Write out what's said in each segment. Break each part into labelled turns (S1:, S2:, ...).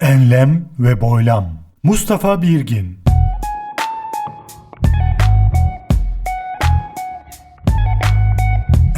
S1: Enlem ve boylam. Mustafa Birgin.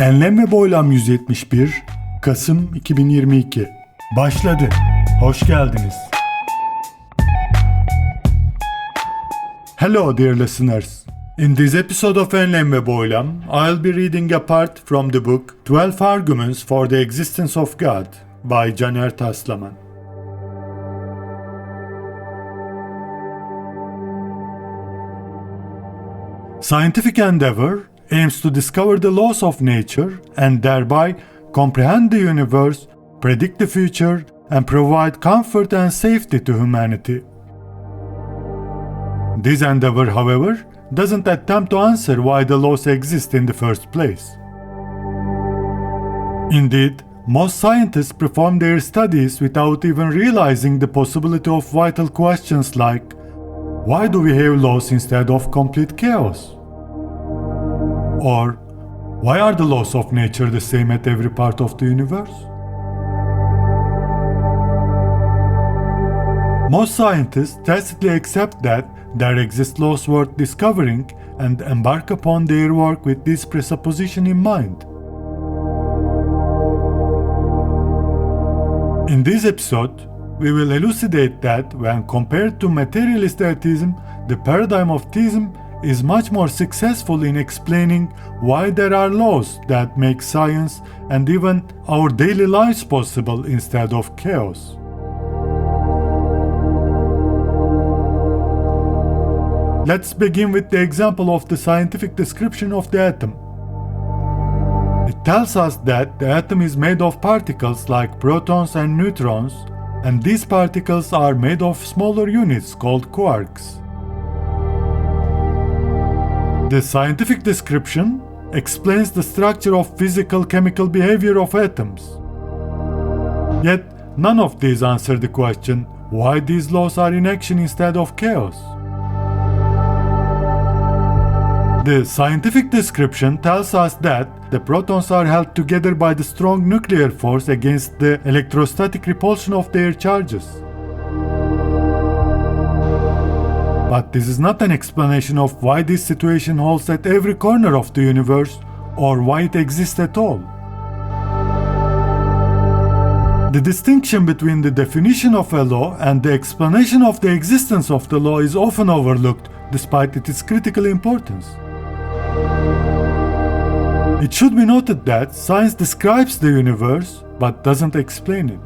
S1: Enlem ve boylam 171, Kasım 2022. Başladı. Hoş geldiniz. Hello dear listeners. In this episode of Enlem ve boylam, I'll be reading a part from the book 12 Arguments for the Existence of God by Caner Taslaman. Scientific endeavor aims to discover the laws of nature and thereby comprehend the universe, predict the future, and provide comfort and safety to humanity. This endeavor, however, doesn't attempt to answer why the laws exist in the first place. Indeed, most scientists perform their studies without even realizing the possibility of vital questions like, why do we have laws instead of complete chaos? Or, why are the laws of nature the same at every part of the universe? Most scientists tacitly accept that there exist laws worth discovering and embark upon their work with this presupposition in mind. In this episode, we will elucidate that when compared to materialist-atheism, the paradigm of theism is much more successful in explaining why there are laws that make science and even our daily lives possible instead of chaos. Let's begin with the example of the scientific description of the atom. It tells us that the atom is made of particles like protons and neutrons, and these particles are made of smaller units called quarks. The scientific description explains the structure of physical-chemical behavior of atoms. Yet, none of these answer the question why these laws are in action instead of chaos. The scientific description tells us that the protons are held together by the strong nuclear force against the electrostatic repulsion of their charges. But this is not an explanation of why this situation holds at every corner of the universe or why it exists at all. The distinction between the definition of a law and the explanation of the existence of the law is often overlooked despite its critical importance. It should be noted that science describes the universe but doesn't explain it.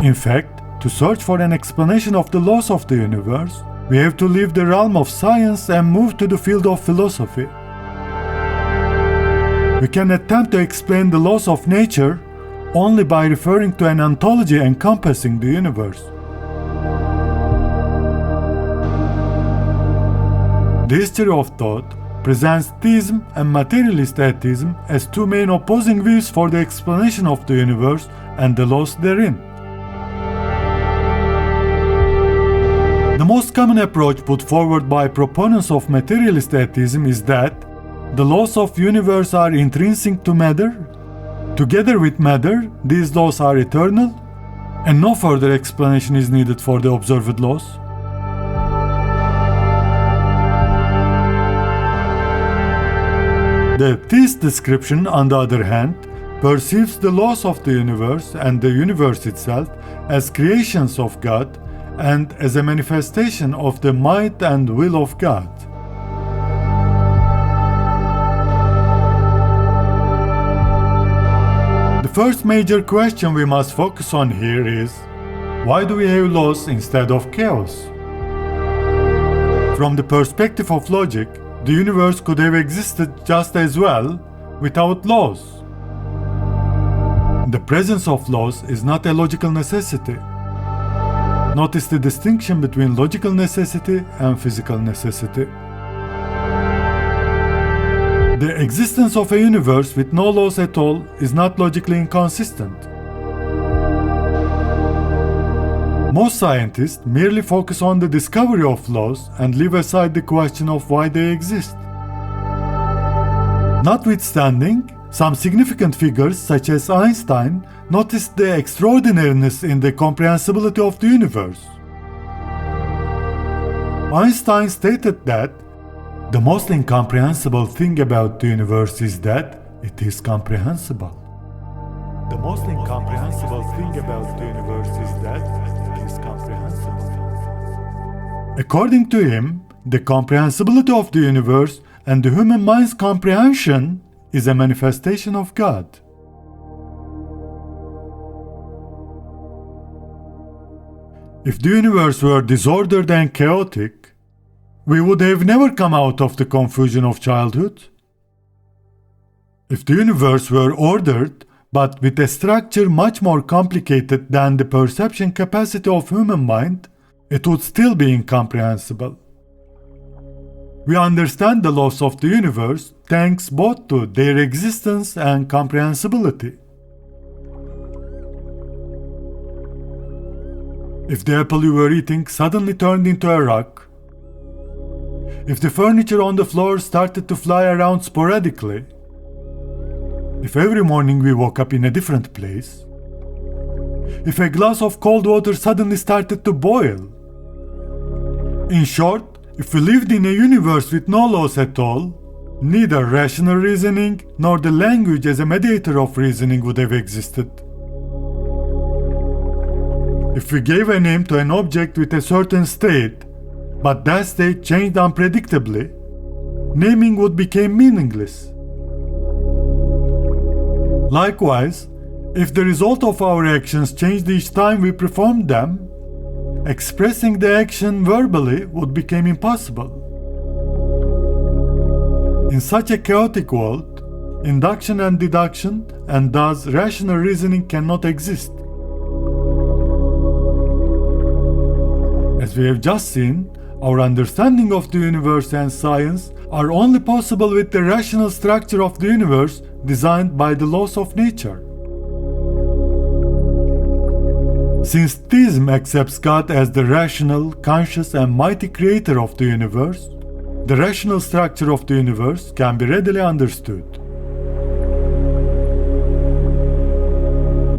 S1: In fact, to search for an explanation of the laws of the universe, we have to leave the realm of science and move to the field of philosophy. We can attempt to explain the laws of nature only by referring to an ontology encompassing the universe. The history of thought presents theism and materialist-atheism as two main opposing views for the explanation of the universe and the laws therein. The most common approach put forward by proponents of materialist-atheism is that the laws of the universe are intrinsic to matter. Together with matter, these laws are eternal, and no further explanation is needed for the observed laws. The theist description, on the other hand, perceives the laws of the universe and the universe itself as creations of God and as a manifestation of the might and will of God. The first major question we must focus on here is, why do we have laws instead of chaos? From the perspective of logic, the universe could have existed just as well without laws. The presence of laws is not a logical necessity. Notice the distinction between logical necessity and physical necessity. The existence of a universe with no laws at all is not logically inconsistent. Most scientists merely focus on the discovery of laws and leave aside the question of why they exist. Notwithstanding, Some significant figures, such as Einstein, noticed the extraordinariness in the comprehensibility of the universe. Einstein stated that the most incomprehensible thing about the universe is that it is comprehensible. The most incomprehensible thing about the universe is that it is comprehensible. According to him, the comprehensibility of the universe and the human mind's comprehension is a manifestation of God. If the universe were disordered and chaotic, we would have never come out of the confusion of childhood. If the universe were ordered, but with a structure much more complicated than the perception capacity of human mind, it would still be incomprehensible. We understand the laws of the universe thanks both to their existence and comprehensibility. If the apple you were eating suddenly turned into a rock, if the furniture on the floor started to fly around sporadically, if every morning we woke up in a different place, if a glass of cold water suddenly started to boil, in short, if we lived in a universe with no laws at all, neither rational reasoning nor the language as a mediator of reasoning would have existed. If we gave a name to an object with a certain state, but that state changed unpredictably, naming would become meaningless. Likewise, if the result of our actions changed each time we performed them, expressing the action verbally would become impossible. In such a chaotic world, induction and deduction, and thus rational reasoning cannot exist. As we have just seen, our understanding of the universe and science are only possible with the rational structure of the universe designed by the laws of nature. Since theism accepts God as the rational, conscious, and mighty creator of the universe, the rational structure of the universe can be readily understood.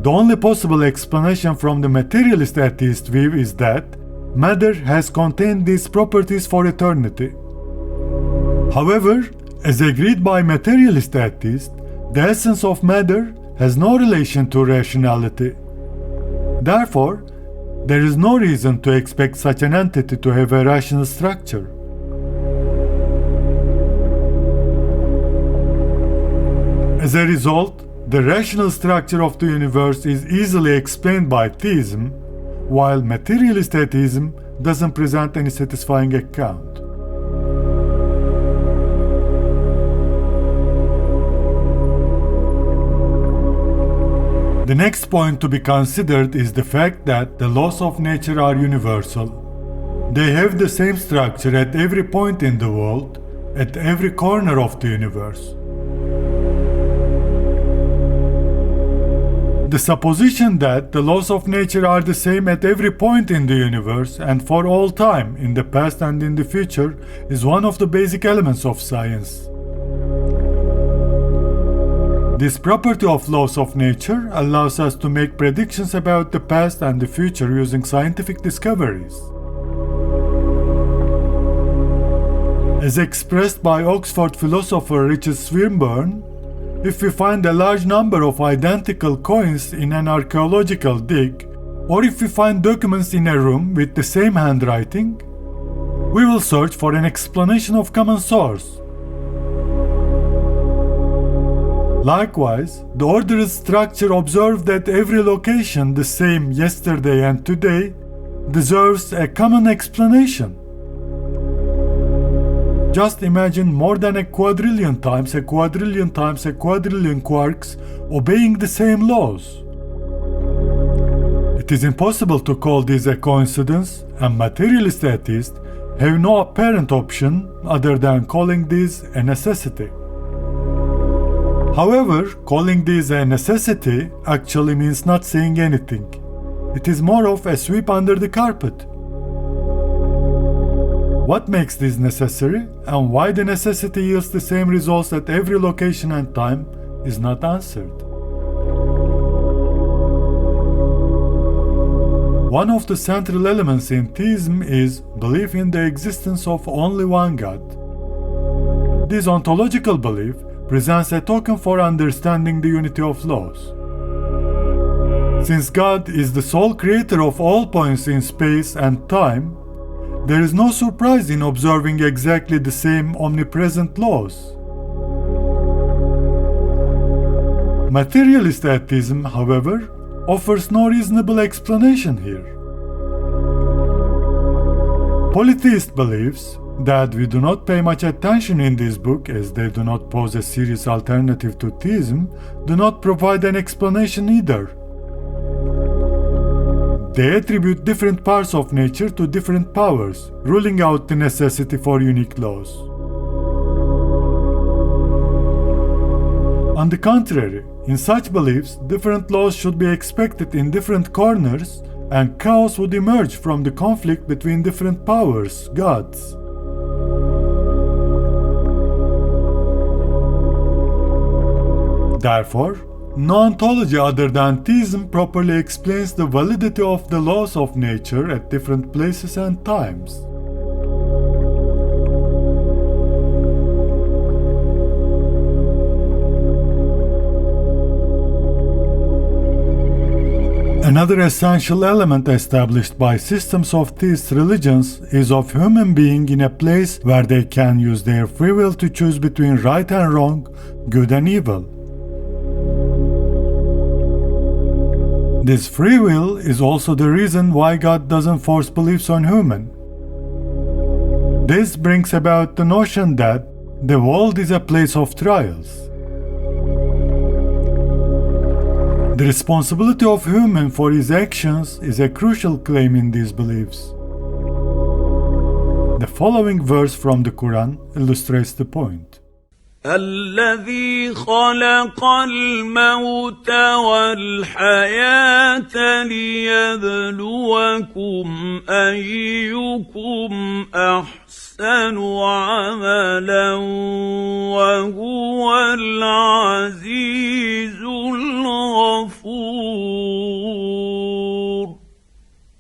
S1: The only possible explanation from the materialist-atheist view is that matter has contained these properties for eternity. However, as agreed by materialist-atheists, the essence of matter has no relation to rationality. Therefore, there is no reason to expect such an entity to have a rational structure. As a result, the rational structure of the universe is easily explained by theism, while materialist atheism doesn't present any satisfying account. The next point to be considered is the fact that the laws of nature are universal. They have the same structure at every point in the world, at every corner of the universe. The supposition that the laws of nature are the same at every point in the universe and for all time, in the past and in the future, is one of the basic elements of science. This property of laws of nature allows us to make predictions about the past and the future using scientific discoveries. As expressed by Oxford philosopher Richard Swinburne, if we find a large number of identical coins in an archaeological dig, or if we find documents in a room with the same handwriting, we will search for an explanation of common source. Likewise, the ordered structure observed at every location the same yesterday and today deserves a common explanation. Just imagine more than a quadrillion times a quadrillion times a quadrillion quarks obeying the same laws. It is impossible to call this a coincidence, and materialist atheists have no apparent option other than calling this a necessity. However, calling this a necessity actually means not saying anything. It is more of a sweep under the carpet. What makes this necessary, and why the necessity yields the same results at every location and time, is not answered. One of the central elements in theism is belief in the existence of only one God. This ontological belief presents a token for understanding the unity of laws. Since God is the sole creator of all points in space and time, there is no surprise in observing exactly the same omnipresent laws. Materialist-atheism, however, offers no reasonable explanation here. Polytheist believes that we do not pay much attention in this book as they do not pose a serious alternative to theism, do not provide an explanation either. They attribute different parts of nature to different powers, ruling out the necessity for unique laws. On the contrary, in such beliefs, different laws should be expected in different corners, and chaos would emerge from the conflict between different powers, gods. Therefore, no ontology other than theism properly explains the validity of the laws of nature at different places and times. Another essential element established by systems of theist religions is of human being in a place where they can use their free will to choose between right and wrong, good and evil. This free will is also the reason why God doesn't force beliefs on humans. This brings about the notion that the world is a place of trials. The responsibility of human for his actions is a crucial claim in these beliefs. The following verse from the Quran illustrates the point.
S2: الذي خلق الموت والحياة ليبلوكم أيكم أحسن عملا وهو العزيز الغفور.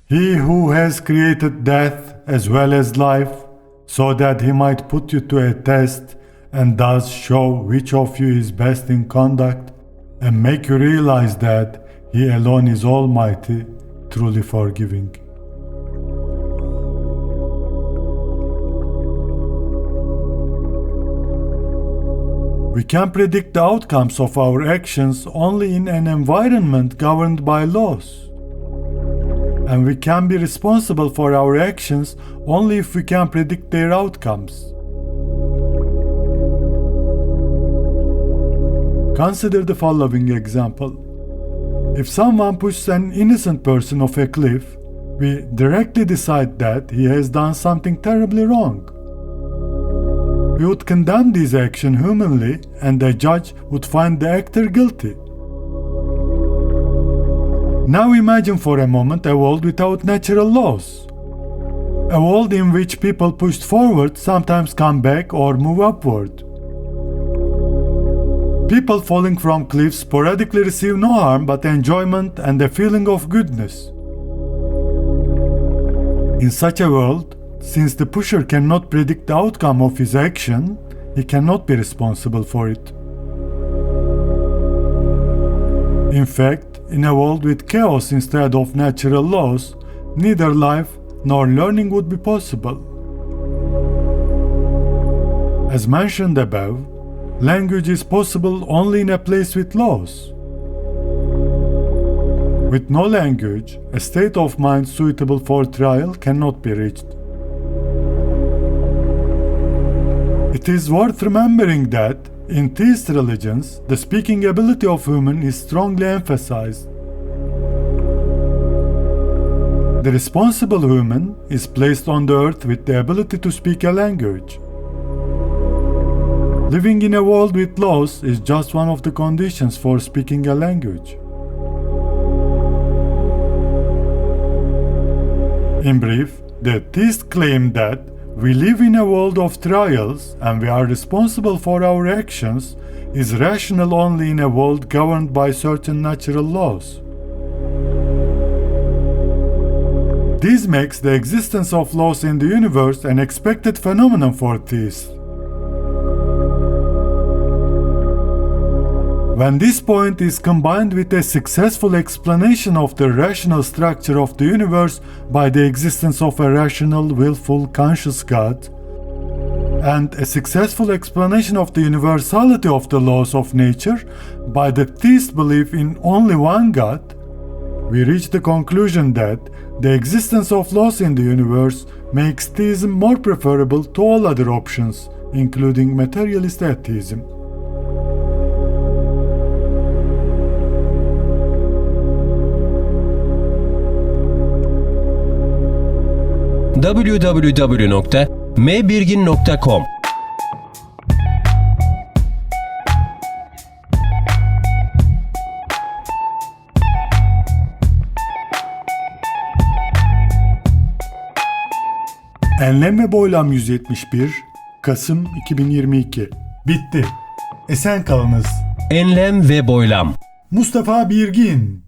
S1: He who has created death as well as life, so that he might put you to a test and thus show which of you is best in conduct, and make you realize that He alone is Almighty, truly forgiving. We can predict the outcomes of our actions only in an environment governed by laws. And we can be responsible for our actions only if we can predict their outcomes. Consider the following example. If someone pushes an innocent person off a cliff, we directly decide that he has done something terribly wrong. We would condemn this action humanly, and the judge would find the actor guilty. Now imagine for a moment a world without natural laws. A world in which people pushed forward sometimes come back or move upward. People falling from cliffs sporadically receive no harm but enjoyment and a feeling of goodness. In such a world, since the pusher cannot predict the outcome of his action, he cannot be responsible for it. In fact, in a world with chaos instead of natural laws, neither life nor learning would be possible. As mentioned above, language is possible only in a place with laws. With no language, a state of mind suitable for trial cannot be reached. It is worth remembering that, in theist religions, the speaking ability of human is strongly emphasized. The responsible human is placed on the earth with the ability to speak a language. Living in a world with laws is just one of the conditions for speaking a language. In brief, the theists claim that we live in a world of trials and we are responsible for our actions is rational only in a world governed by certain natural laws. This makes the existence of laws in the universe an expected phenomenon for theists. When this point is combined with a successful explanation of the rational structure of the universe by the existence of a rational, willful, conscious God, and a successful explanation of the universality of the laws of nature by the theist belief in only one God, we reach the conclusion that the existence of laws in the universe makes theism more preferable to all other options, including materialist-atheism.
S3: www.mbirgin.com
S1: Enlem ve Boylam 171 Kasım 2022 Bitti. Esen kalınız.
S3: Enlem ve boylam.
S1: Mustafa Birgin